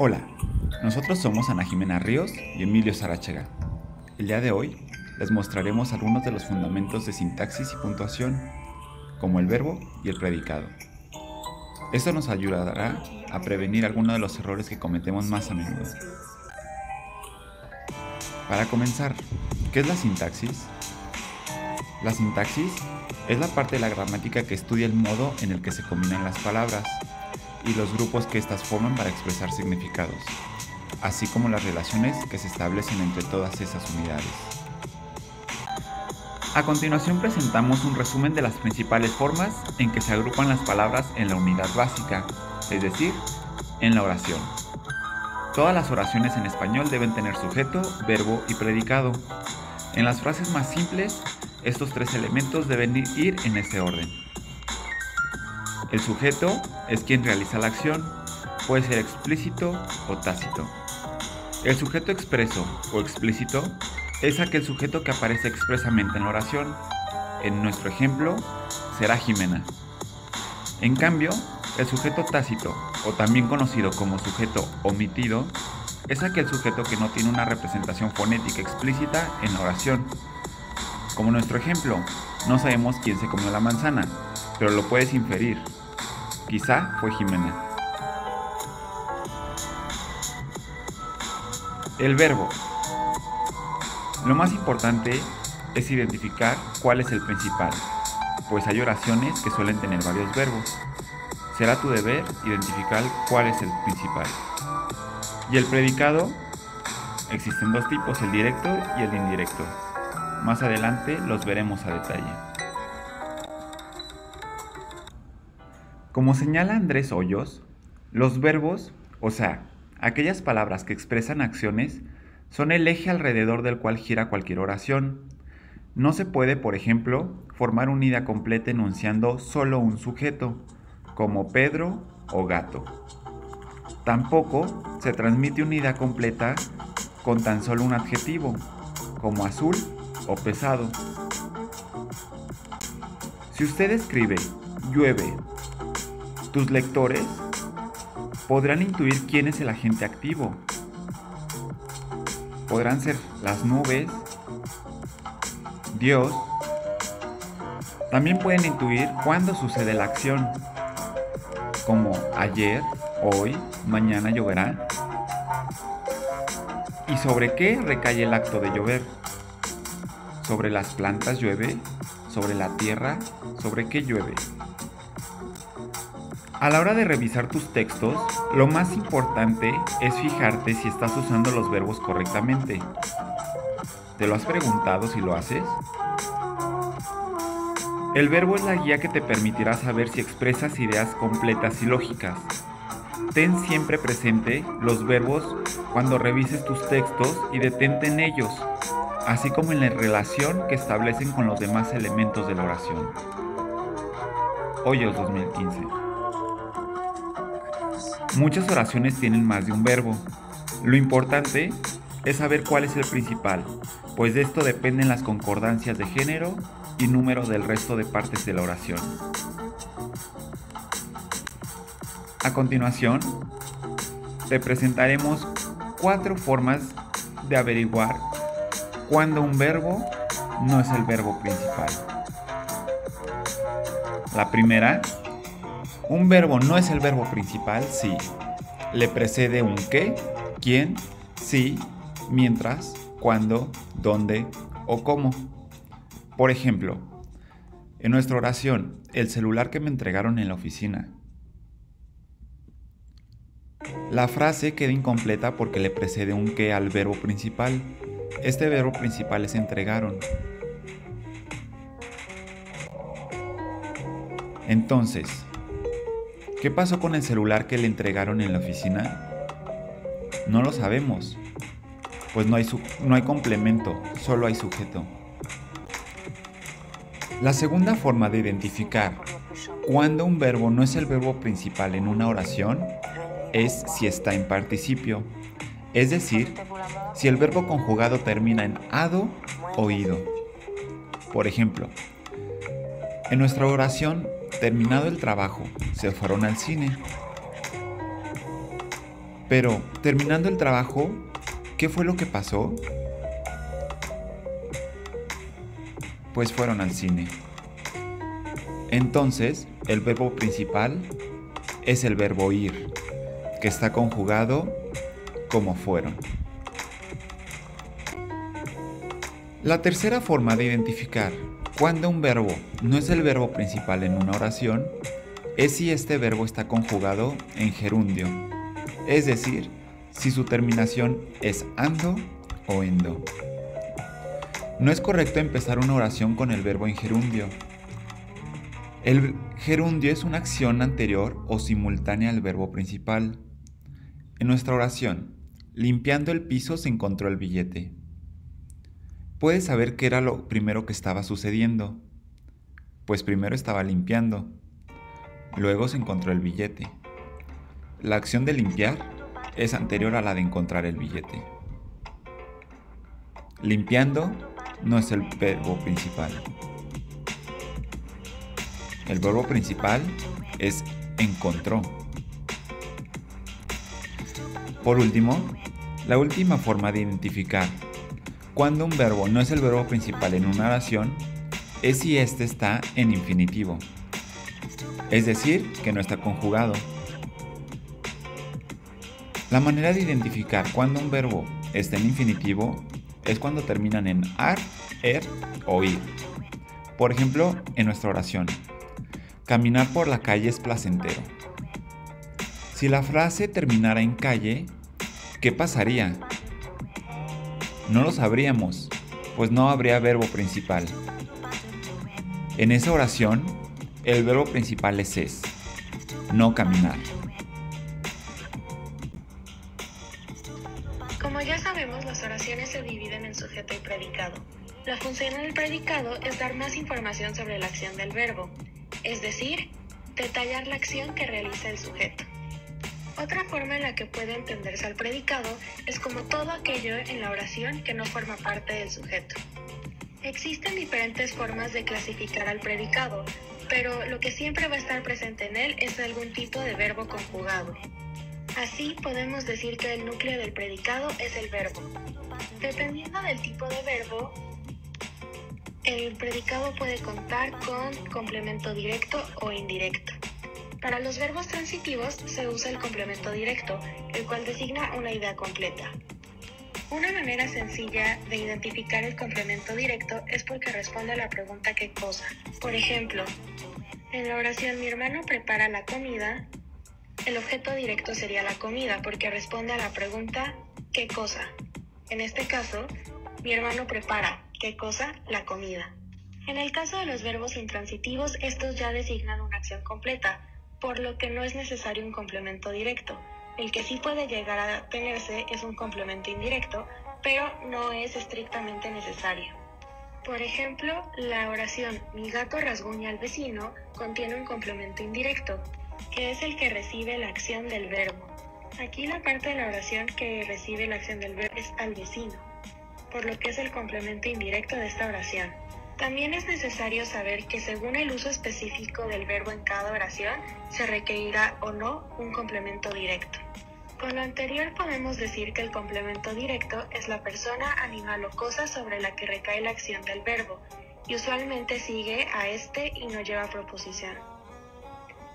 Hola, nosotros somos Ana Jimena Ríos y Emilio Sarachaga. El día de hoy les mostraremos algunos de los fundamentos de sintaxis y puntuación, como el verbo y el predicado. Esto nos ayudará a prevenir algunos de los errores que cometemos más a menudo. Para comenzar, ¿qué es la sintaxis? La sintaxis es la parte de la gramática que estudia el modo en el que se combinan las palabras y los grupos que éstas forman para expresar significados, así como las relaciones que se establecen entre todas esas unidades. A continuación presentamos un resumen de las principales formas en que se agrupan las palabras en la unidad básica, es decir, en la oración. Todas las oraciones en español deben tener sujeto, verbo y predicado. En las frases más simples, estos tres elementos deben ir en ese orden. El sujeto es quien realiza la acción, puede ser explícito o tácito. El sujeto expreso o explícito es aquel sujeto que aparece expresamente en la oración. En nuestro ejemplo, será Jimena. En cambio, el sujeto tácito, o también conocido como sujeto omitido, es aquel sujeto que no tiene una representación fonética explícita en la oración. Como nuestro ejemplo, no sabemos quién se comió la manzana, pero lo puedes inferir. Quizá fue Jimena. El verbo. Lo más importante es identificar cuál es el principal, pues hay oraciones que suelen tener varios verbos. Será tu deber identificar cuál es el principal. Y el predicado, existen dos tipos, el directo y el indirecto. Más adelante los veremos a detalle. Como señala Andrés Hoyos, los verbos, o sea, aquellas palabras que expresan acciones, son el eje alrededor del cual gira cualquier oración. No se puede, por ejemplo, formar una unidad completa enunciando solo un sujeto, como Pedro o gato. Tampoco se transmite unidad completa con tan solo un adjetivo, como azul o pesado. Si usted escribe llueve, tus lectores podrán intuir quién es el agente activo. Podrán ser las nubes, Dios. También pueden intuir cuándo sucede la acción, como ayer, hoy, mañana lloverá. ¿Y sobre qué recae el acto de llover? ¿Sobre las plantas llueve? ¿Sobre la tierra? ¿Sobre qué llueve? A la hora de revisar tus textos, lo más importante es fijarte si estás usando los verbos correctamente. ¿Te lo has preguntado si lo haces? El verbo es la guía que te permitirá saber si expresas ideas completas y lógicas. Ten siempre presente los verbos cuando revises tus textos y detente en ellos, así como en la relación que establecen con los demás elementos de la oración. Hoyos 2015. Muchas oraciones tienen más de un verbo. Lo importante es saber cuál es el principal, pues de esto dependen las concordancias de género y número del resto de partes de la oración. A continuación, te presentaremos 4 formas de averiguar cuándo un verbo no es el verbo principal. La primera, un verbo no es el verbo principal si le precede un qué, quién, si, mientras, cuándo, dónde o cómo. Por ejemplo, en nuestra oración, el celular que me entregaron en la oficina. La frase queda incompleta porque le precede un qué al verbo principal. Este verbo principal es entregaron. Entonces, ¿qué pasó con el celular que le entregaron en la oficina? No lo sabemos, pues no hay complemento, solo hay sujeto. La segunda forma de identificar cuándo un verbo no es el verbo principal en una oración es si está en participio, es decir, si el verbo conjugado termina en ado o ido. Por ejemplo, en nuestra oración, terminado el trabajo, se fueron al cine. Pero, terminando el trabajo, ¿qué fue lo que pasó? Pues fueron al cine. Entonces, el verbo principal es el verbo ir, que está conjugado como fueron. La tercera forma de identificar cuando un verbo no es el verbo principal en una oración es si este verbo está conjugado en gerundio, es decir, si su terminación es ando o endo. No es correcto empezar una oración con el verbo en gerundio. El gerundio es una acción anterior o simultánea al verbo principal. En nuestra oración, limpiando el piso se encontró el billete. ¿Puedes saber qué era lo primero que estaba sucediendo? Pues primero estaba limpiando, luego se encontró el billete. La acción de limpiar es anterior a la de encontrar el billete. Limpiando no es el verbo principal. El verbo principal es encontró. Por último, la última forma de identificar cuando un verbo no es el verbo principal en una oración es si éste está en infinitivo, es decir, que no está conjugado. La manera de identificar cuando un verbo está en infinitivo es cuando terminan en ar, er o ir. Por ejemplo, en nuestra oración, caminar por la calle es placentero. Si la frase terminara en calle, ¿qué pasaría? No lo sabríamos, pues no habría verbo principal. En esa oración, el verbo principal es, no caminar. Como ya sabemos, las oraciones se dividen en sujeto y predicado. La función del predicado es dar más información sobre la acción del verbo, es decir, detallar la acción que realiza el sujeto. Otra forma en la que puede entenderse al predicado es como todo aquello en la oración que no forma parte del sujeto. Existen diferentes formas de clasificar al predicado, pero lo que siempre va a estar presente en él es algún tipo de verbo conjugado. Así podemos decir que el núcleo del predicado es el verbo. Dependiendo del tipo de verbo, el predicado puede contar con complemento directo o indirecto. Para los verbos transitivos se usa el complemento directo, el cual designa una idea completa. Una manera sencilla de identificar el complemento directo es porque responde a la pregunta ¿qué cosa? Por ejemplo, en la oración mi hermano prepara la comida, el objeto directo sería la comida porque responde a la pregunta ¿qué cosa? En este caso, mi hermano prepara ¿qué cosa? La comida. En el caso de los verbos intransitivos, estos ya designan una acción completa, por lo que no es necesario un complemento directo. El que sí puede llegar a tenerse es un complemento indirecto, pero no es estrictamente necesario. Por ejemplo, la oración mi gato rasguña al vecino contiene un complemento indirecto, que es el que recibe la acción del verbo. Aquí la parte de la oración que recibe la acción del verbo es al vecino, por lo que es el complemento indirecto de esta oración. También es necesario saber que según el uso específico del verbo en cada oración, se requerirá o no un complemento directo. Con lo anterior podemos decir que el complemento directo es la persona, animal o cosa sobre la que recae la acción del verbo, y usualmente sigue a este y no lleva proposición.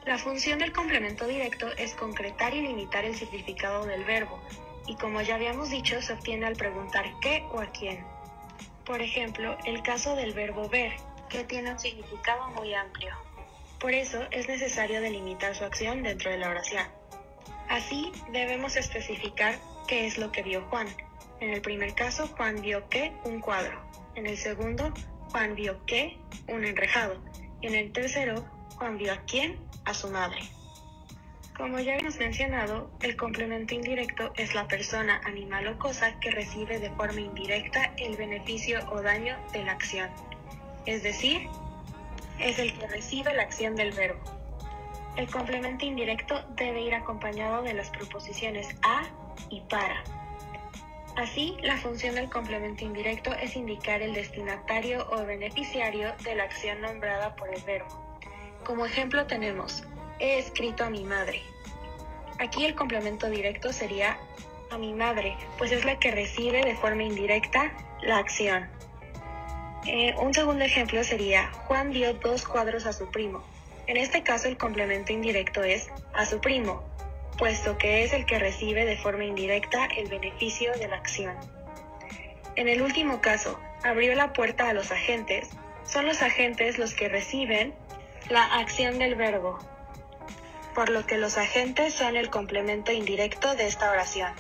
La función del complemento directo es concretar y limitar el significado del verbo, y como ya habíamos dicho, se obtiene al preguntar qué o a quién. Por ejemplo, el caso del verbo ver, que tiene un significado muy amplio. Por eso es necesario delimitar su acción dentro de la oración. Así, debemos especificar qué es lo que vio Juan. En el primer caso, Juan vio ¿qué? Un cuadro. En el segundo, Juan vio ¿qué? Un enrejado. Y en el tercero, Juan vio ¿a quién? A su madre. Como ya hemos mencionado, el complemento indirecto es la persona, animal o cosa que recibe de forma indirecta el beneficio o daño de la acción. Es decir, es el que recibe la acción del verbo. El complemento indirecto debe ir acompañado de las preposiciones a y para. Así, la función del complemento indirecto es indicar el destinatario o beneficiario de la acción nombrada por el verbo. Como ejemplo tenemos, he escrito a mi madre. Aquí el complemento directo sería a mi madre, pues es la que recibe de forma indirecta la acción. Un segundo ejemplo sería, Juan dio 2 cuadros a su primo. En este caso el complemento indirecto es a su primo, puesto que es el que recibe de forma indirecta el beneficio de la acción. En el último caso, abrió la puerta a los agentes. Son los agentes los que reciben la acción del verbo, por lo que los agentes son el complemento indirecto de esta oración.